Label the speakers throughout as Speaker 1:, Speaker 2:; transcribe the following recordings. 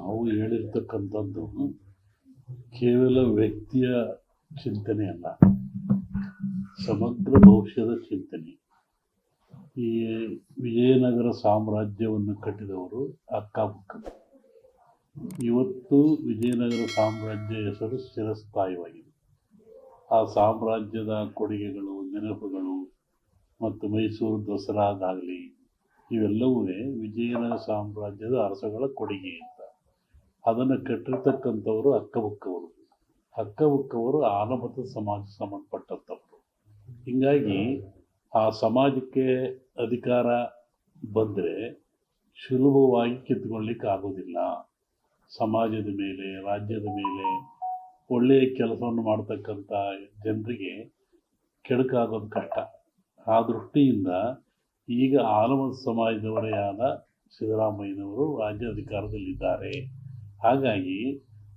Speaker 1: ನಾವು ಹೇಳಿರ್ತಕ್ಕಂಥದ್ದು ಕೇವಲ ವ್ಯಕ್ತಿಯ ಚಿಂತನೆ ಅಲ್ಲ, ಸಮಗ್ರ ಭವಿಷ್ಯದ ಚಿಂತನೆ. ಈ ವಿಜಯನಗರ ಸಾಮ್ರಾಜ್ಯವನ್ನು ಕಟ್ಟಿದವರು ಅಕ್ಕಬುಕ್ಕ. ಇವತ್ತು ವಿಜಯನಗರ ಸಾಮ್ರಾಜ್ಯ ಹೆಸರು ಚಿರಸ್ಥಾಯಿಯಾಗಿದೆ. ಆ ಸಾಮ್ರಾಜ್ಯದ ಕೊಡುಗೆಗಳು, ನೆನಪುಗಳು ಮತ್ತು ಮೈಸೂರು ದಸರಾದಾಗಲಿ ಇವೆಲ್ಲವೂ ವಿಜಯನಗರ ಸಾಮ್ರಾಜ್ಯದ ಅರಸಗಳ ಕೊಡುಗೆ ಅಂತ. ಅದನ್ನು ಕಟ್ಟಿರ್ತಕ್ಕಂಥವರು ಅಕ್ಕಬುಕ್ಕವರು. ಅಕ್ಕಬುಕ್ಕವರು ಆಲಮತ ಸಮಾಜ ಸಂಬಂಧಪಟ್ಟಂಥವರು. ಹೀಗಾಗಿ ಆ ಸಮಾಜಕ್ಕೆ ಅಧಿಕಾರ ಬಂದರೆ ಸುಲಭವಾಗಿ ಕಿತ್ಕೊಳ್ಳಿಕ್ಕೆ ಆಗೋದಿಲ್ಲ. ಸಮಾಜದ ಮೇಲೆ, ರಾಜ್ಯದ ಮೇಲೆ ಒಳ್ಳೆಯ ಕೆಲಸವನ್ನು ಮಾಡ್ತಕ್ಕಂಥ ಜನರಿಗೆ ಕೆಡುಕಾಗೋದು ಕಷ್ಟ. ಆ ದೃಷ್ಟಿಯಿಂದ ಈಗ ಆಲಮತ ಸಮಾಜದವರೇ ಆದ ಸಿದ್ದರಾಮಯ್ಯನವರು ರಾಜ್ಯ ಅಧಿಕಾರದಲ್ಲಿದ್ದಾರೆ. ಹಾಗಾಗಿ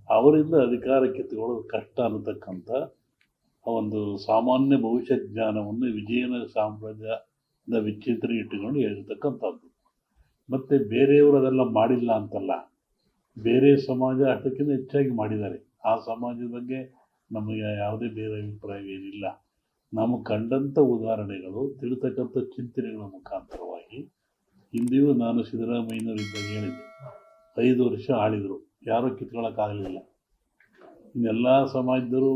Speaker 1: ಅವರಿಂದ ಅಧಿಕಾರ ಕಿತ್ತುಕೊಳ್ಳೋದು ಕಷ್ಟ ಅನ್ನತಕ್ಕಂಥ ಒಂದು ಸಾಮಾನ್ಯ ಭವಿಷ್ಯ ಜ್ಞಾನವನ್ನು ವಿಜಯನಗರ ಸಾಮ್ರಾಜ್ಯದ ವಿಚಿತ್ರ ಇಟ್ಟುಕೊಂಡು ಹೇಳಿರ್ತಕ್ಕಂಥದ್ದು. ಮತ್ತು ಬೇರೆಯವರು ಅದೆಲ್ಲ ಮಾಡಿಲ್ಲ ಅಂತಲ್ಲ, ಬೇರೆ ಸಮಾಜ ಅಷ್ಟಕ್ಕಿಂತ ಹೆಚ್ಚಾಗಿ ಮಾಡಿದ್ದಾರೆ. ಆ ಸಮಾಜದ ಬಗ್ಗೆ ನಮಗೆ ಯಾವುದೇ ಬೇರೆ ಅಭಿಪ್ರಾಯವೇನಿಲ್ಲ. ನಮಗೆ ಕಂಡಂಥ ಉದಾಹರಣೆಗಳು, ತಿಳ್ತಕ್ಕಂಥ ಚಿಂತನೆಗಳ ಮುಖಾಂತರವಾಗಿ ಹಿಂದೆಯೂ ನಾನು ಸಿದ್ದರಾಮಯ್ಯನವರಿದ್ದಾಗ ಹೇಳಿದ್ದೆ, 5 ವರ್ಷ ಆಳಿದರು, ಯಾರೂ ಕಿತ್ಕೊಳ್ಳೋಕ್ಕಾಗಲಿಲ್ಲ. ಇನ್ನೆಲ್ಲ ಸಮಾಜದವರು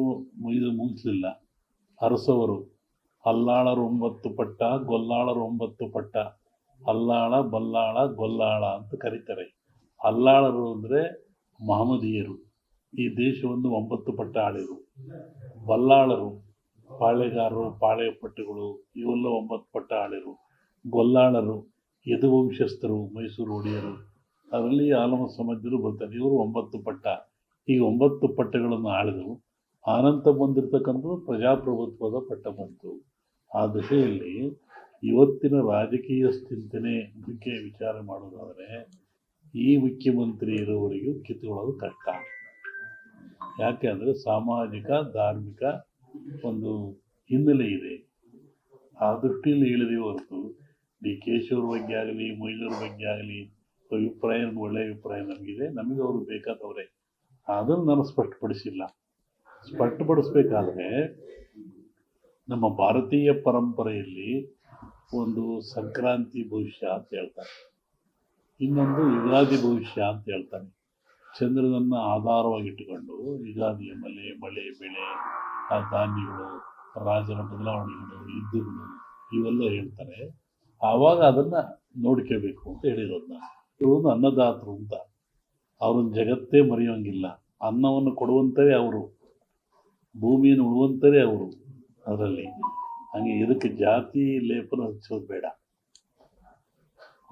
Speaker 1: ಮುಗಿಸಲಿಲ್ಲ. ಅರಸವರು ಅಲ್ಲಾಳರು 9 ಪಟ್ಟ, ಗೊಲ್ಲಾಳರು 9 ಪಟ್ಟ, ಅಲ್ಲಾಳ, ಬಲ್ಲಾಳ, ಗೊಲ್ಲಾಳ ಅಂತ ಕರೀತಾರೆ. ಅಲ್ಲಾಳರು ಅಂದರೆ ಮಹಮ್ಮದೀಯರು, ಈ ದೇಶವನ್ನು 9 ಪಟ್ಟ ಆಳಿದರು. ಬಲ್ಲಾಳರು ಪಾಳೆಗಾರರು, ಪಾಳೆಪಟ್ಟುಗಳು, ಇವೆಲ್ಲ 9 ಪಟ್ಟ ಆಳಿರು. ಗೊಲ್ಲಾಳರು ಯದುವಂಶಸ್ಥರು, ಮೈಸೂರು ಒಡೆಯರು, ಅದರಲ್ಲಿ ಆಲಮತ ಸಮಾಜರು ಬರ್ತಾರೆ. ಇವರು 9 ಪಟ್ಟ. ಈಗ 9 ಪಟ್ಟಗಳನ್ನು ಆಳಿದರು. ಆನಂತರ ಬಂದಿರತಕ್ಕಂಥದ್ದು ಪ್ರಜಾಪ್ರಭುತ್ವದ ಪಟ್ಟ ಬಂತು. ಆ ದಿಶೆಯಲ್ಲಿ ಇವತ್ತಿನ ರಾಜಕೀಯ ಚಿಂತನೆ ಬಗ್ಗೆ ವಿಚಾರ ಮಾಡೋದಾದರೆ ಈ ಮುಖ್ಯಮಂತ್ರಿ ಇರೋವರೆಗೂ ಕಿತ್ತುಕೊಳ್ಳೋದು ಕಷ್ಟ. ಯಾಕೆ ಅಂದರೆ ಸಾಮಾಜಿಕ, ಧಾರ್ಮಿಕ ಒಂದು ಹಿನ್ನೆಲೆ ಇದೆ. ಆ ದೃಷ್ಟಿಯಲ್ಲಿ ಹೇಳಿದೀವಿ ಹೊರತು ಡಿ ಕೆ ಶಿವರ ಬಗ್ಗೆ ಆಗಲಿ, ಮೊಯ್ಲೂರ ಬಗ್ಗೆ ಆಗಲಿ ಅಭಿಪ್ರಾಯ ಒಳ್ಳೆಯ ಅಭಿಪ್ರಾಯ ನಮಗಿದೆ. ನಮಗೆ ಅವರು ಬೇಕಾದವರೇ. ಅದನ್ನು ನಾನು ಸ್ಪಷ್ಟಪಡಿಸಿಲ್ಲ. ಸ್ಪಷ್ಟಪಡಿಸ್ಬೇಕಾದ್ರೆ ನಮ್ಮ ಭಾರತೀಯ ಪರಂಪರೆಯಲ್ಲಿ ಒಂದು ಸಂಕ್ರಾಂತಿ ಭವಿಷ್ಯ ಅಂತ ಹೇಳ್ತಾರೆ, ಇನ್ನೊಂದು ಯುಗಾದಿ ಭವಿಷ್ಯ ಅಂತ ಹೇಳ್ತಾರೆ. ಚಂದ್ರನನ್ನು ಆಧಾರವಾಗಿಟ್ಟುಕೊಂಡು ಯುಗಾದಿಯ ಮಳೆ, ಬೆಳೆ, ಆ ಧಾನ್ಯಗಳು, ರಾಜರ ಬದಲಾವಣೆಗಳು, ಯುದ್ಧಗಳು ಇವೆಲ್ಲ ಹೇಳ್ತಾರೆ. ಆವಾಗ ಅದನ್ನು ನೋಡ್ಕೋಬೇಕು ಅಂತ ಹೇಳಿರೋದು ನಾನು. ಇವರು ಅನ್ನದಾತರು ಅಂತ, ಅವ್ರನ್ನ ಜಗತ್ತೇ ಮರೆಯೋಂಗಿಲ್ಲ. ಅನ್ನವನ್ನು ಕೊಡುವಂಥವೇ ಅವರು, ಭೂಮಿಯನ್ನು ಉಳುವಂಥವೇ ಅವರು. ಅದರಲ್ಲಿ ಹಾಗೆ ಇದಕ್ಕೆ ಜಾತಿ ಲೇಪನ ಹಚ್ಚೋದು ಬೇಡ.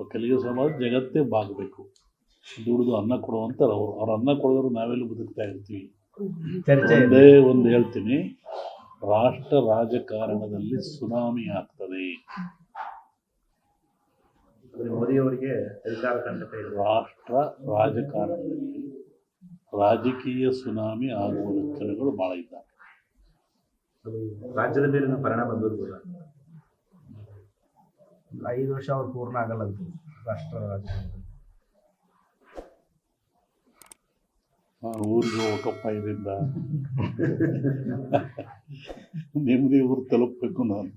Speaker 1: ಒಕ್ಕಲಿಗ ಸಮಾಜ ಜಗತ್ತೇ ಬಾಗಬೇಕು, ದುಡಿದು ಅನ್ನ ಕೊಡುವಂಥವ್ರು ಅವರು. ಅವ್ರು ಅನ್ನ ಕೊಡೋರು ನಾವೆಲ್ಲ ಬದುಕ್ತಾ ಇರ್ತೀವಿ. ಒಂದೇ ಒಂದು ಹೇಳ್ತೀನಿ, ರಾಷ್ಟ್ರ ರಾಜಕಾರಣದಲ್ಲಿ ಸುನಾಮಿ ಆಗ್ತದೆ.
Speaker 2: ಮೋದಿಯವರಿಗೆ ಅಧಿಕಾರ ಖಂಡಿತ ಇದೆ.
Speaker 1: ರಾಷ್ಟ್ರ ರಾಜಕಾರಣದಲ್ಲಿ ರಾಜಕೀಯ ಸುನಾಮಿ ಆಗುವ ಲಕ್ಷಣಗಳು ಭಾಳ ಇದ್ದಾವೆ.
Speaker 2: ರಾಜ್ಯದ ಮೇಲೆ ಪರಿಣಾಮ ಬೀರುವುದಿಲ್ಲ.
Speaker 3: 5 ವರ್ಷ ಅವ್ರು ಪೂರ್ಣ ಆಗಲ್ಲ ಅದು ರಾಷ್ಟ್ರ ರಾಜಕಾರಣದಲ್ಲಿ.
Speaker 1: ಊರಿಗೆ ಹೋಗಪ್ಪ, ಇದರಿಂದ ನಿಮ್ಮದೇ ಊರು ತಲುಪಬೇಕು ನಾನು.